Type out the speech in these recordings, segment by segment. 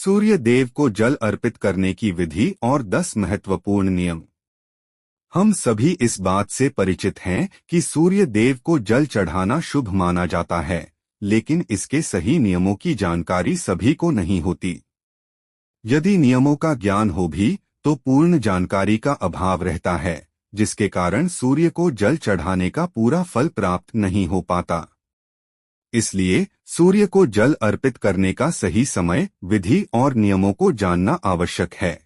सूर्य देव को जल अर्पित करने की विधि और 10 महत्वपूर्ण नियम। हम सभी इस बात से परिचित हैं कि सूर्य देव को जल चढ़ाना शुभ माना जाता है, लेकिन इसके सही नियमों की जानकारी सभी को नहीं होती। यदि नियमों का ज्ञान हो भी तो पूर्ण जानकारी का अभाव रहता है, जिसके कारण सूर्य को जल चढ़ाने का पूरा फल प्राप्त नहीं हो पाता। इसलिए सूर्य को जल अर्पित करने का सही समय, विधि और नियमों को जानना आवश्यक है।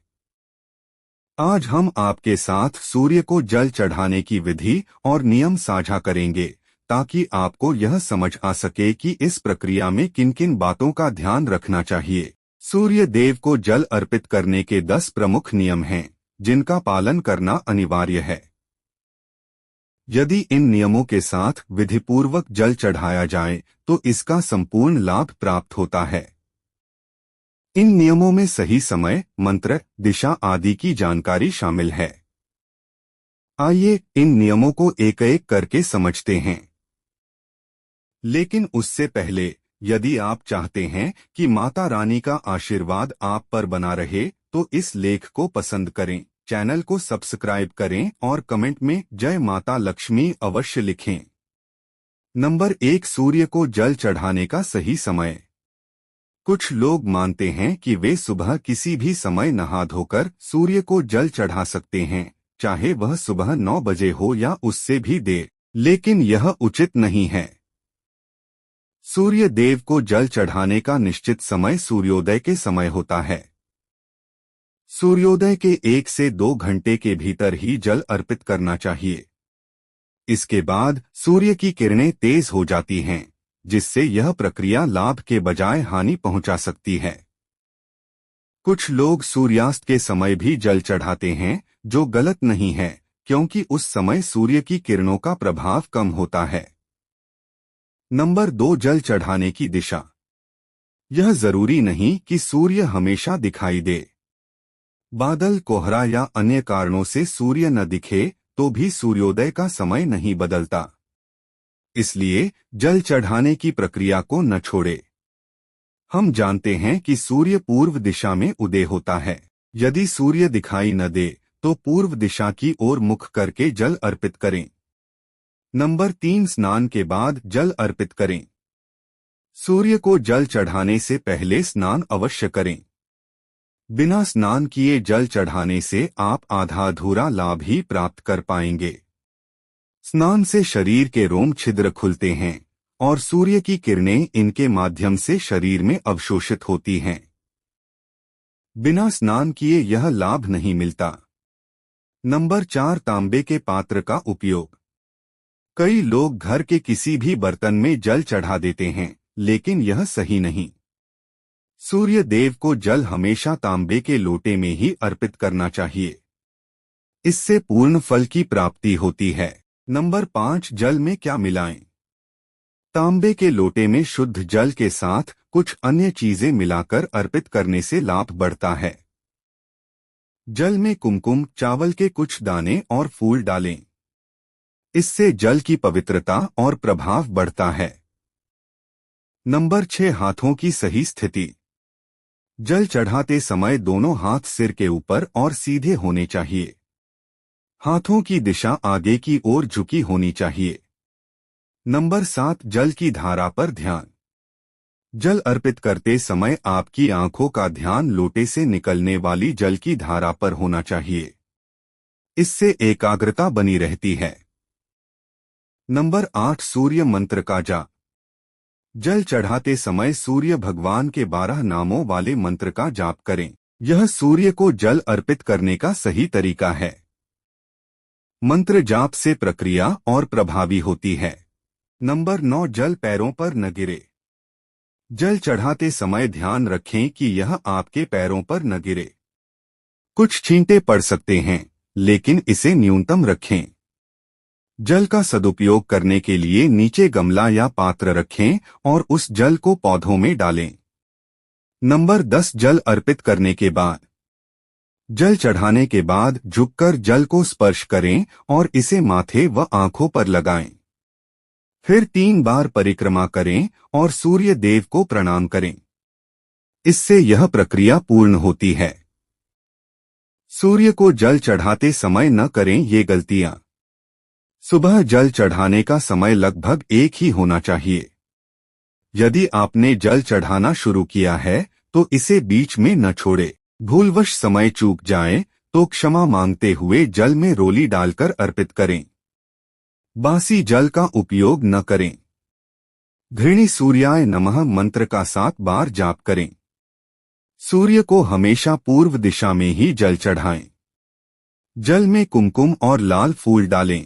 आज हम आपके साथ सूर्य को जल चढ़ाने की विधि और नियम साझा करेंगे, ताकि आपको यह समझ आ सके कि इस प्रक्रिया में किन किन बातों का ध्यान रखना चाहिए। सूर्य देव को जल अर्पित करने के 10 प्रमुख नियम हैं, जिनका पालन करना अनिवार्य है। यदि इन नियमों के साथ विधिपूर्वक जल चढ़ाया जाए तो इसका संपूर्ण लाभ प्राप्त होता है। इन नियमों में सही समय, मंत्र, दिशा आदि की जानकारी शामिल है। आइए इन नियमों को एक एक करके समझते हैं। लेकिन उससे पहले, यदि आप चाहते हैं कि माता रानी का आशीर्वाद आप पर बना रहे, तो इस लेख को पसंद करें, चैनल को सब्सक्राइब करें और कमेंट में जय माता लक्ष्मी अवश्य लिखें। नंबर 1, सूर्य को जल चढ़ाने का सही समय। कुछ लोग मानते हैं कि वे सुबह किसी भी समय नहा धोकर सूर्य को जल चढ़ा सकते हैं, चाहे वह सुबह 9 बजे हो या उससे भी देर, लेकिन यह उचित नहीं है। सूर्य देव को जल चढ़ाने का निश्चित समय सूर्योदय के समय होता है। सूर्योदय के 1 से 2 घंटे के भीतर ही जल अर्पित करना चाहिए। इसके बाद सूर्य की किरणें तेज हो जाती हैं, जिससे यह प्रक्रिया लाभ के बजाय हानि पहुंचा सकती है। कुछ लोग सूर्यास्त के समय भी जल चढ़ाते हैं, जो गलत नहीं है, क्योंकि उस समय सूर्य की किरणों का प्रभाव कम होता है। नंबर 2, जल चढ़ाने की दिशा। यह जरूरी नहीं कि सूर्य हमेशा दिखाई दे। बादल, कोहरा या अन्य कारणों से सूर्य न दिखे तो भी सूर्योदय का समय नहीं बदलता। इसलिए जल चढ़ाने की प्रक्रिया को न छोड़े। हम जानते हैं कि सूर्य पूर्व दिशा में उदय होता है। यदि सूर्य दिखाई न दे तो पूर्व दिशा की ओर मुख करके जल अर्पित करें। नंबर 3, स्नान के बाद जल अर्पित करें। सूर्य को जल चढ़ाने से पहले स्नान अवश्य करें। बिना स्नान किए जल चढ़ाने से आप आधा अधूरा लाभ ही प्राप्त कर पाएंगे। स्नान से शरीर के रोम छिद्र खुलते हैं और सूर्य की किरणें इनके माध्यम से शरीर में अवशोषित होती हैं। बिना स्नान किए यह लाभ नहीं मिलता। नंबर 4, तांबे के पात्र का उपयोग। कई लोग घर के किसी भी बर्तन में जल चढ़ा देते हैं, लेकिन यह सही नहीं। सूर्य देव को जल हमेशा तांबे के लोटे में ही अर्पित करना चाहिए। इससे पूर्ण फल की प्राप्ति होती है। नंबर 5, जल में क्या मिलाएं। तांबे के लोटे में शुद्ध जल के साथ कुछ अन्य चीजें मिलाकर अर्पित करने से लाभ बढ़ता है। जल में कुमकुम, चावल के कुछ दाने और फूल डालें। इससे जल की पवित्रता और प्रभाव बढ़ता है। नंबर 6, हाथों की सही स्थिति। जल चढ़ाते समय दोनों हाथ सिर के ऊपर और सीधे होने चाहिए। हाथों की दिशा आगे की ओर झुकी होनी चाहिए। नंबर 7, जल की धारा पर ध्यान। जल अर्पित करते समय आपकी आंखों का ध्यान लोटे से निकलने वाली जल की धारा पर होना चाहिए। इससे एकाग्रता बनी रहती है। नंबर 8, सूर्य मंत्र का जाप। जल चढ़ाते समय सूर्य भगवान के 12 नामों वाले मंत्र का जाप करें। यह सूर्य को जल अर्पित करने का सही तरीका है। मंत्र जाप से प्रक्रिया और प्रभावी होती है। नंबर 9, जल पैरों पर न गिरे। जल चढ़ाते समय ध्यान रखें कि यह आपके पैरों पर न गिरे। कुछ छींटे पड़ सकते हैं, लेकिन इसे न्यूनतम रखें। जल का सदुपयोग करने के लिए नीचे गमला या पात्र रखें और उस जल को पौधों में डालें। नंबर 10, जल अर्पित करने के बाद। जल चढ़ाने के बाद झुककर जल को स्पर्श करें और इसे माथे व आंखों पर लगाएं। फिर 3 बार परिक्रमा करें और सूर्य देव को प्रणाम करें। इससे यह प्रक्रिया पूर्ण होती है। सूर्य को जल चढ़ाते समय न करें ये गलतियां। सुबह जल चढ़ाने का समय लगभग एक ही होना चाहिए। यदि आपने जल चढ़ाना शुरू किया है तो इसे बीच में न छोड़े। भूलवश समय चूक जाए तो क्षमा मांगते हुए जल में रोली डालकर अर्पित करें। बासी जल का उपयोग न करें। घृणी सूर्याय नमः मंत्र का 7 बार जाप करें। सूर्य को हमेशा पूर्व दिशा में ही जल चढ़ाएं। जल में कुमकुम और लाल फूल डालें।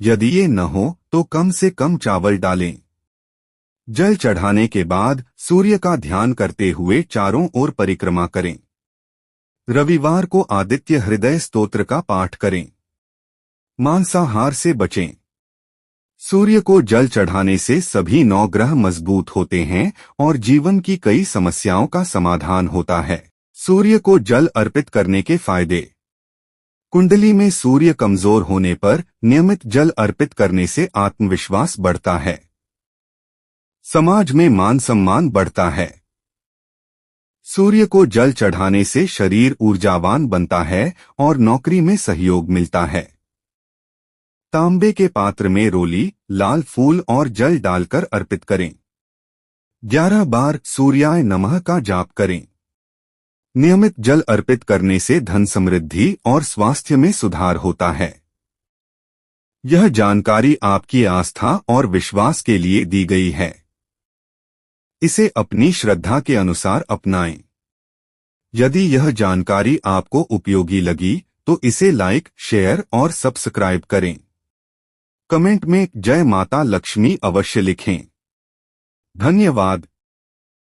यदि ये न हो तो कम से कम चावल डालें। जल चढ़ाने के बाद सूर्य का ध्यान करते हुए चारों ओर परिक्रमा करें। रविवार को आदित्य हृदय स्तोत्र का पाठ करें। मांसाहार से बचें। सूर्य को जल चढ़ाने से सभी 9 ग्रह मजबूत होते हैं और जीवन की कई समस्याओं का समाधान होता है। सूर्य को जल अर्पित करने के फायदे। कुंडली में सूर्य कमजोर होने पर नियमित जल अर्पित करने से आत्मविश्वास बढ़ता है। समाज में मान सम्मान बढ़ता है। सूर्य को जल चढ़ाने से शरीर ऊर्जावान बनता है और नौकरी में सहयोग मिलता है। तांबे के पात्र में रोली, लाल फूल और जल डालकर अर्पित करें। 11 बार सूर्याय नमः का जाप करें। नियमित जल अर्पित करने से धन समृद्धि और स्वास्थ्य में सुधार होता है। यह जानकारी आपकी आस्था और विश्वास के लिए दी गई है। इसे अपनी श्रद्धा के अनुसार अपनाएं। यदि यह जानकारी आपको उपयोगी लगी तो इसे लाइक, शेयर और सब्सक्राइब करें। कमेंट में जय माता लक्ष्मी अवश्य लिखें। धन्यवाद।